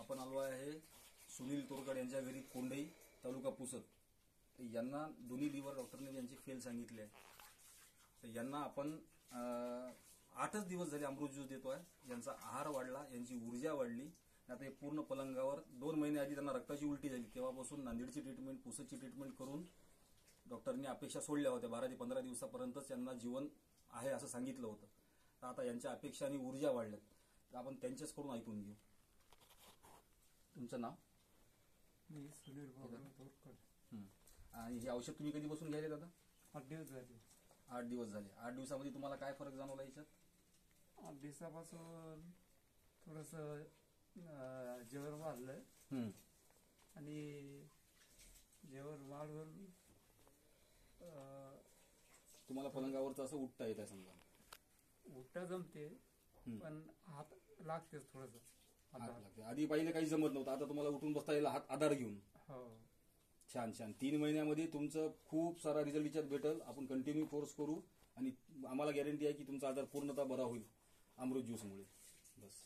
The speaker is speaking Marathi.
आपण आलो आहे सुनील तोरकड यांच्या घरी, कोंढई, तालुका पुसद. यांना दोन्ही लिव्हर डॉक्टरने यांची फेल सांगितले आहे. तर यांना आपण 8च दिवस झाले अमृत ज्यूस देतोय. यांचा आहार वाढला, यांची ऊर्जा वाढली. आता हे पूर्ण पलंगावर 2 महिने आधी त्यांना रक्ताची उलटी झाली. तेव्हापासून नांदेडची ट्रीटमेंट, पुसदची ट्रीटमेंट करून डॉक्टरनी अपेक्षा सोडल्या होत्या. 12 ते 15 दिवसापर्यंतच यांना जीवन आहे असं सांगितलं होतं. तर आता यांच्या अपेक्षा आणि ऊर्जा वाढल्यात. तर आपण त्यांच्याचकडून ऐकून घेऊ. तुमचं नाव? मी सुनील तोरकड. आणि हे औषध तुम्ही कधीपासून घ्यायले दादा? 8 दिवस झाले. 8 दिवस झाले. 8 दिवसामध्ये तुम्हाला काय फरक जाणवला याच्यात? 8 दिवसापासून थोडस जेवण वाढलं आणि जेवण वाढवून तुम्हाला पलंगावरचं असं उठता येत आहे समजा? उठता जमते पण हात लागतेच थोडस. हात लागते. आधी पहिले काही जमत नव्हतं, आता तुम्हाला उठून बसता येईल हात आधार घेऊन. हो. छान छान. 3 महिन्यामध्ये तुमचं खूप सारा रिझल्ट याच्यात भेटल. आपण कंटिन्यू कोर्स करू आणि आम्हाला गॅरंटी आहे की तुमचा आजार पूर्णतः बरा होईल अमृत ज्यूसमुळे. बस.